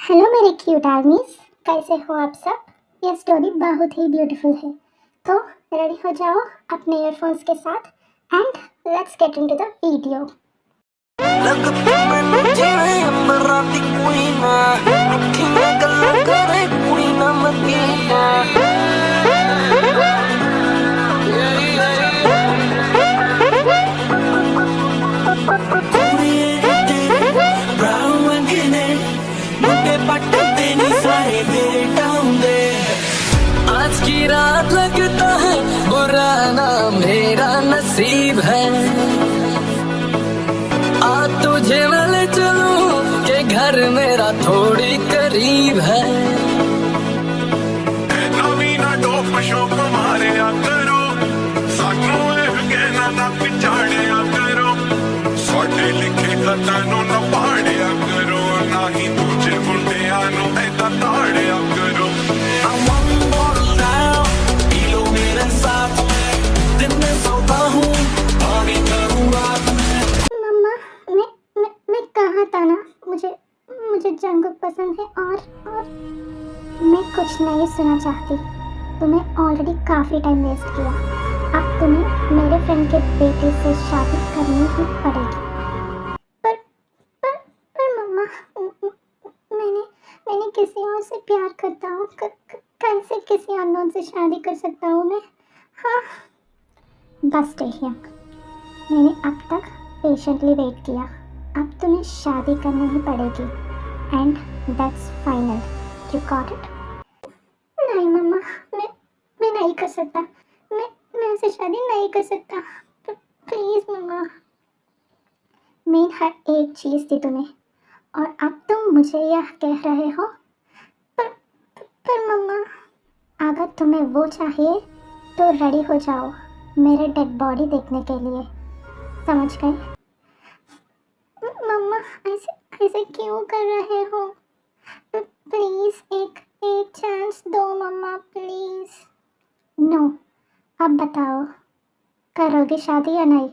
Hello मेरे cute आर्मीज, कैसे हो आप सब। यह स्टोरी बहुत ही ब्यूटीफुल है, तो रेडी हो जाओ अपने ईयरफोन्स के साथ and let's get into the video. आज की रात लगता है बुरा ना मेरा नसीब है। आज तुझे मैं ले चलूं के घर मेरा थोड़ी करीब है। नवीना डोप शोप मारे करो सानू कहना ना पिछाड़िया करो साडे लिखे खतानों न पाड़िया करो ना ही दूजे मुंडिया नु ऐदा ताड़िया करो। I want to bottle down, पी लो मेरे साथ में, दिन में सोता हूँ पानी करूँ रात में। मम्मा, मैं कहा था ना, मुझे जंगकुक पसंद है और मैं कुछ नहीं सुना चाहती। तुम्हें ऑलरेडी काफ़ी टाइम वेस्ट किया। अब तुम्हें मेरे फ्रेंड के बेटे से शादी करनी ही पड़ेगी। पर पर पर मम्मा, मैंने किसी और से प्यार करता हूँ। कैसे किसी अननोन से शादी कर सकता हूँ मैं। हाँ, बस टेहियंग, मैंने अब तक पेशेंटली वेट किया। अब तुम्हें शादी करनी ही पड़ेगी and that's final. You got it. नहीं मम्मा, मैं नहीं कर सकता। मैं उससे शादी नहीं कर सकता। प्लीज़ मम्मा। मैं हर एक चीज़ दी तुम्हें और अब तुम मुझे यह कह रहे हो। पर मम्मा, अगर तुम्हें वो चाहिए तो रेडी हो जाओ मेरे डेड बॉडी देखने के लिए, समझ गए। मम्मा, ऐसे क्यों कर रहे हो। प्लीज़ एक चांस दो मम्मा, प्लीज़। नो, अब बताओ, करोगे शादी या नहीं।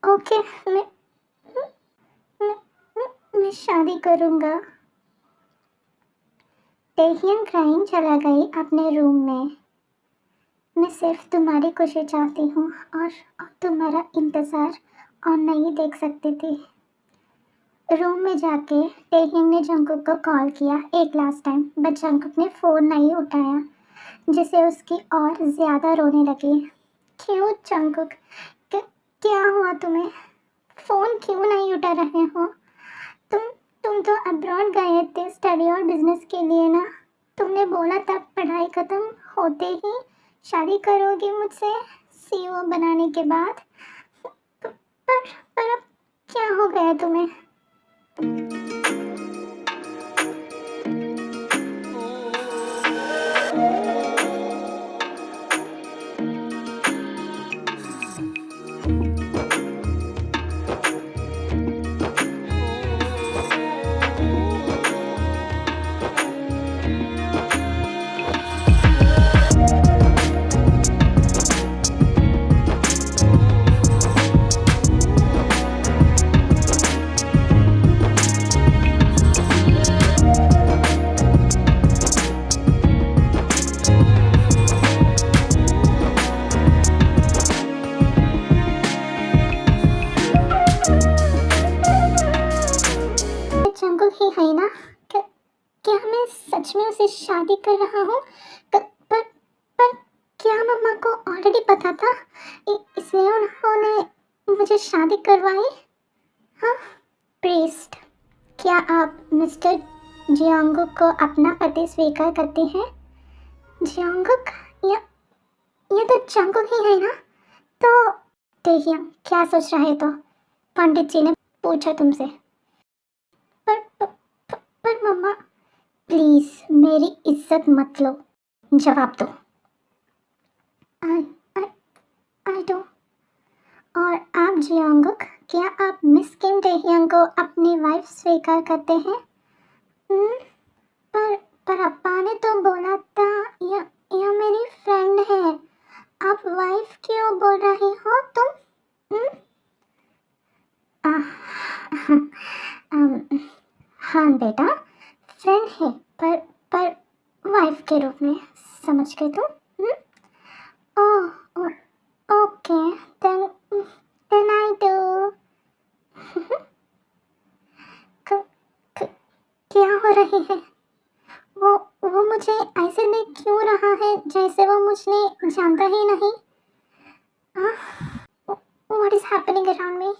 ओके, मैं शादी करूँगा। टेहियन क्राइंग चला गई अपने रूम में। मैं सिर्फ तुम्हारी खुशी चाहती हूँ और तुम्हारा इंतज़ार और नहीं देख सकती थी। रूम में जाके टेहियन ने जंगकुक को कॉल किया एक लास्ट टाइम, बट जंगकुक ने फ़ोन नहीं उठाया, जिससे उसकी और ज़्यादा रोने लगी। क्यों जंगकुक, क्या हुआ तुम्हें। फ़ोन क्यों नहीं उठा रहे हो। तुम तो अब्रॉड गए थे स्टडी और बिजनेस के लिए ना। तुमने बोला था पढ़ाई ख़त्म होते ही शादी करोगी मुझसे सीईओ बनाने के बाद। पर अब क्या हो गया तुम्हें। जंगकुक ही है ना। क्या मैं सच में उसे शादी कर रहा हूँ। पर क्या मम्मा को ऑलरेडी पता था, इसलिए उन्होंने मुझे शादी करवाई। हाँ प्रीस्ट, क्या आप मिस्टर जियांगकुक को अपना पति स्वीकार करते हैं। जियांगकुक, ये तो जंगकुक ही है ना। तो टेहियन क्या सोच रहे तो, पंडित जी ने पूछा तुमसे। पर मम्मा, प्लीज़ मेरी इज्जत मत लो, जवाब दो। I do. और आप जियांगकुक, क्या आप मिस किम टेहियंग को अपनी वाइफ स्वीकार करते हैं। पर अप्पा ने तो बोला था यह मेरी फ्रेंड है। आप वाइफ क्यों बोल रही हो तुम। हाँ बेटा, फ्रेंड है, पर वाइफ के रूप में, समझ गए तुम? ओह, ओके, देन आई डू। क्या हो रही है? वो मुझे ऐसे देख क्यों रहा है जैसे वो मुझे जानता ही नहीं? What is happening around me?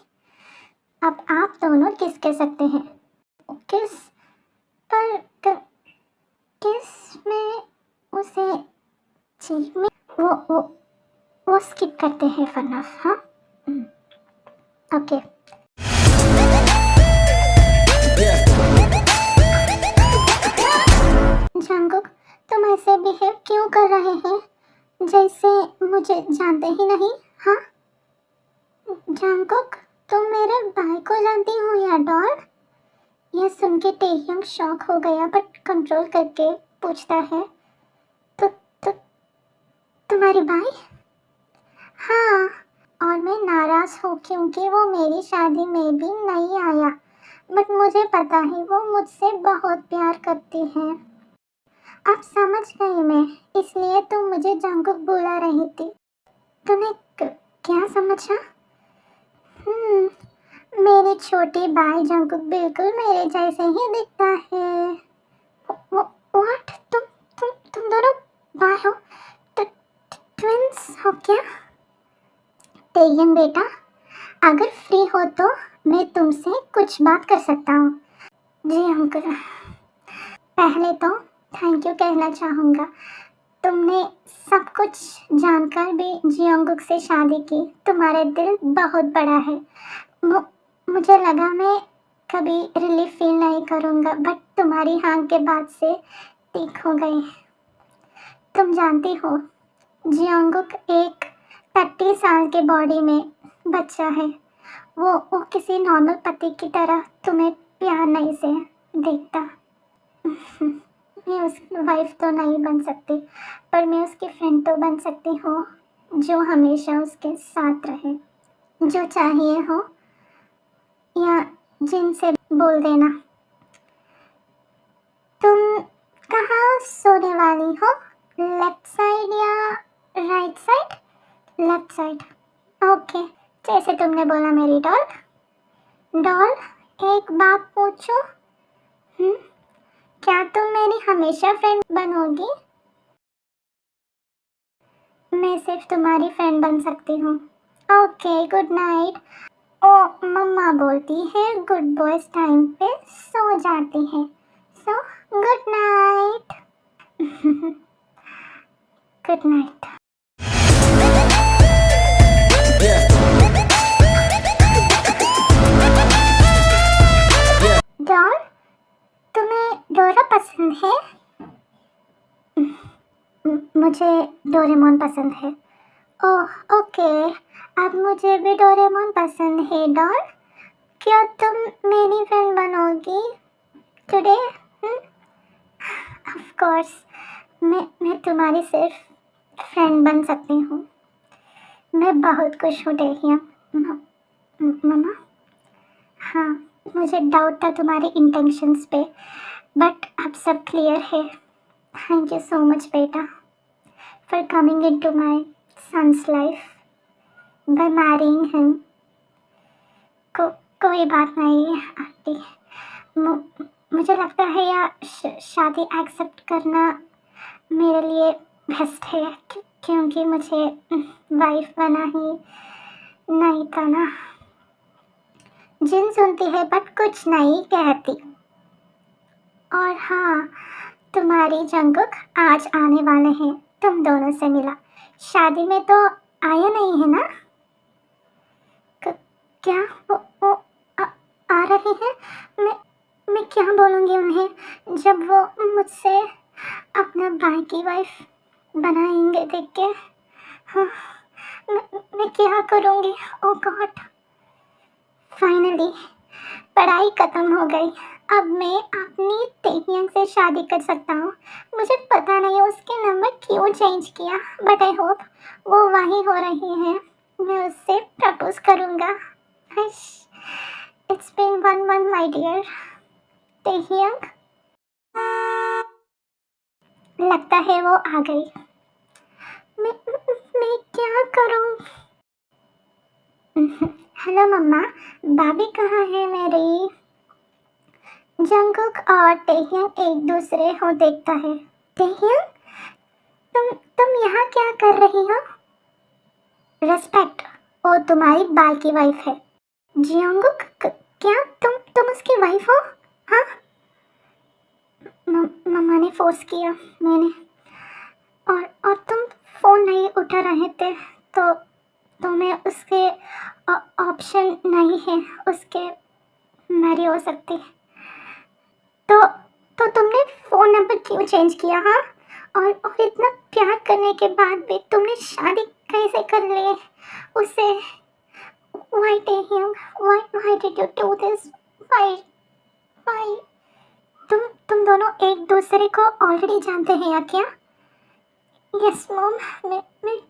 अब आप दोनों किस कह सकते हैं? किस? पर किस में उसे जी में वो स्किप करते हैं फनफ, हाँ? ओके। जंगकुक, तुम ऐसे बिहेव क्यों कर रहे हैं जैसे मुझे जानते ही नहीं, हाँ? जंगकुक, तुम मेरे भाई को जानती हो या डॉल? यह सुन के टेह्यंग शॉक हो गया बट कंट्रोल करके पूछता है, तो तुम्हारी भाई? हाँ, और मैं नाराज हूँ क्योंकि वो मेरी शादी में भी नहीं आया, बट मुझे पता है वो मुझसे बहुत प्यार करती है। अब समझ गई मैं, इसलिए तुम मुझे जंगकुक बुला रही थी। तूने क्या समझा? मेरी छोटी भाई जंगकुक बिल्कुल मेरे जैसे ही दिखता है। व्हाट? तुम दोनों भाई हो? ट्विंस हो क्या? टेह्यंग बेटा, अगर फ्री हो तो मैं तुमसे कुछ बात कर सकता हूँ। जी अंकल, पहले तो थैंक यू कहना चाहूँगा। तुमने सब कुछ जानकर भी जियोंगुक से शादी की। तुम्हारा दिल बहुत बड़ा है। मुझे लगा मैं कभी रिलीफ फील नहीं करूँगा, बट तुम्हारी हाँ के बाद से ठीक हो गई। तुम जानती हो, जियोंगुक एक 30 साल के बॉडी में बच्चा है। वो किसी नॉर्मल पति की तरह तुम्हें प्यार नहीं से देखता। मैं उसकी वाइफ तो नहीं बन सकती, पर मैं उसकी फ्रेंड तो बन सकती हूँ, जो हमेशा उसके साथ रहे। जो चाहिए हो या जिनसे बोल देना। तुम कहाँ सोने वाली हो? लेफ्ट साइड या right side? Left side. Okay, जैसे तुमने बोला मेरी डॉल। डॉल, एक बात पूछूं? क्या तुम मेरी हमेशा फ्रेंड बनोगी? मैं सिर्फ तुम्हारी फ्रेंड बन सकती हूँ। Okay, good night. ओ, मम्मा बोलती है गुड बॉयज टाइम पे सो जाते हैं, so good night. Good night. Doll, तुम्हें डोरा पसंद है? मुझे डोरेमोन पसंद है। ओह ओके, अब मुझे भी डोरेमोन पसंद है। डॉल, क्या तुम मेरी फ्रेंड बनोगी टुडे? ऑफ कोर्स, मैं तुम्हारी सिर्फ फ्रेंड बन सकती हूँ। मैं बहुत खुश हूँ टेह्यंग। मम्मा, हाँ, मुझे डाउट था तुम्हारे इंटेंशंस पे, बट अब सब क्लियर है। थैंक यू सो मच बेटा for coming into my son's life by marrying him. कोई बात नहीं आंटी, मुझे लगता है यह शादी एक्सेप्ट करना मेरे लिए बेस्ट है, क्योंकि मुझे वाइफ बना ही नहीं था ना। जिन सुनती है बट कुछ नहीं कहती। और हाँ, तुम्हारी जंगकुक आज आने वाले हैं, तुम दोनों से मिला। शादी में तो आया नहीं है ना? क्या वो आ रहे हैं? मैं क्या बोलूँगी उन्हें जब वो मुझसे अपना भाई की वाइफ बनाएंगे देख के? हाँ, मैं क्या करूँगी? ओ गॉड। फाइनली पढ़ाई खत्म हो गई। अब मैं अपनी टेह्यंग से शादी कर सकता हूँ। मुझे पता नहीं उसके नंबर क्यों चेंज किया, बट आई होप वो वही हो रही है। मैं उससे प्रपोज करूँगा। It's been 1 month, my dear. Taehyung, लगता है वो आ गई। मैं क्या करूं? हेलो मम्मा, भाभी कहाँ है मेरी? जंगकुक और टेह्यंग एक दूसरे को देखता है। टेह्यंग, तुम यहाँ क्या कर रही हो? रेस्पेक्ट, वो तुम्हारी बाल की वाइफ है। जियोंगुक, क्या तुम उसकी वाइफ हो? हाँ, मम्मा ने फोर्स किया, मैंने। और तुम फोन नहीं उठा रहे थे तो मैं उसके ऑप्शन नहीं है, उसके मैरी हो सकती। तो तुमने फ़ोन नंबर क्यों चेंज किया? हाँ, और इतना प्यार करने के बाद भी तुमने शादी कैसे कर ली उससे? Why Taehyung? Why did you do this? Why? तुम दोनों एक दूसरे को ऑलरेडी जानते हैं या क्या? यस मॉम, मैं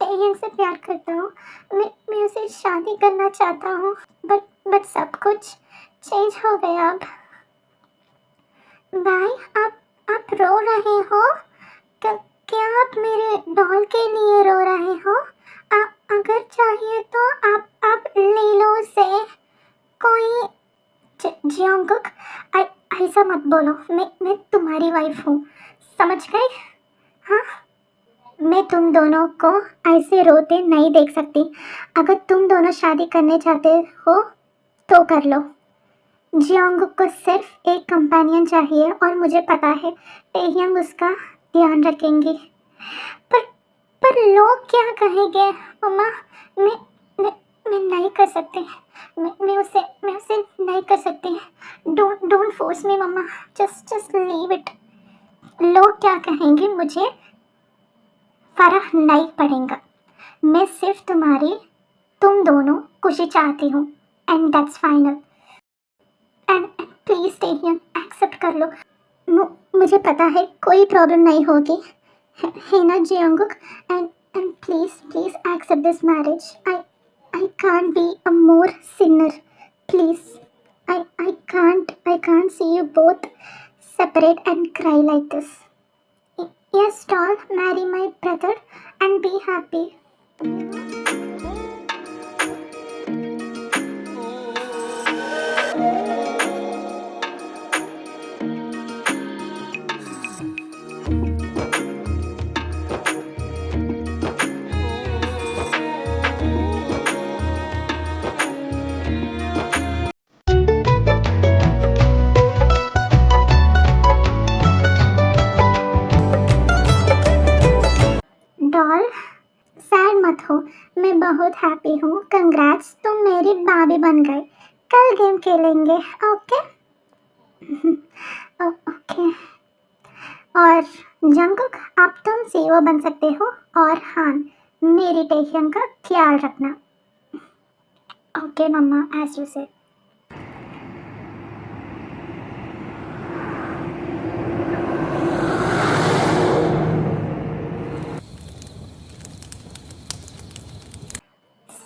टेह्यंग से प्यार करता हूँ। मैं उसे शादी करना चाहता हूँ, बट सब कुछ चेंज हो गया अब। भाई, आप रो रहे हो? क्या आप मेरे डॉल के लिए रो रहे हो? अगर चाहिए तो आप ले लो उसे। कोई जियोंगुक, ऐसा मत बोलो। मैं तुम्हारी वाइफ हूँ, समझ गए? हाँ, मैं तुम दोनों को ऐसे रोते नहीं देख सकती। अगर तुम दोनों शादी करने चाहते हो तो कर लो। जियोंगुक को सिर्फ एक कंपेनियन चाहिए और मुझे पता है टेह्यंग उसका ध्यान रखेंगी। पर लोग क्या कहेंगे? मम्मा, मैं नहीं कर सकती। मैं उसे नहीं कर सकती। Don't force me mama, just leave it. लोग क्या कहेंगे मुझे फर्क नहीं पड़ेगा। मैं सिर्फ तुम दोनों खुशी चाहती हूँ, and that's final. And please Taehyung, accept कर लो। मुझे पता है कोई प्रॉब्लम नहीं होगी, है ना Jungkook? And please accept this marriage. I can't be a more sinner. Please, I can't see you both separate and cry like this. Yes, doll, marry my brother and be happy. Doll, sad मत हो, मैं बहुत happy हूँ। Congrats, तुम मेरी भाभी बन गए। कल गेम खेलेंगे, ओके? ओके। और जंगकुक, अब तुम सीईओ बन सकते हो। और हाँ, मेरी टेह्यंग का ख्याल रखना। ओके मम्मा, एज यू से।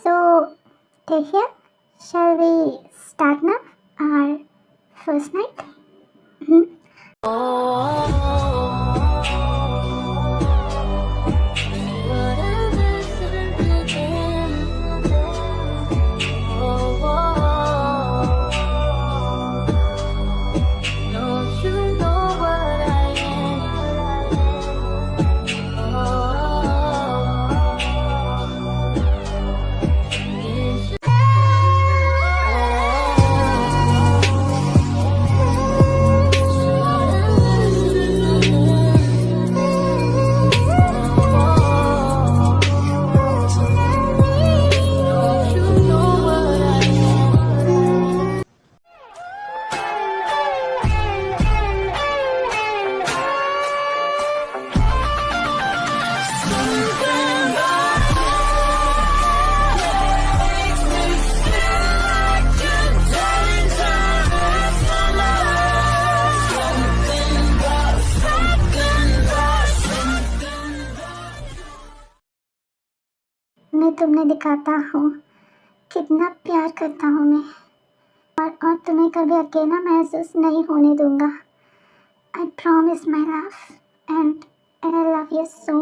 So, Taehyung, shall we start now our first night? मैं तुम्हें दिखाता हूँ कितना प्यार करता हूँ मैं। और तुम्हें कभी अकेला महसूस नहीं होने दूंगा। I promise my love, and I love you so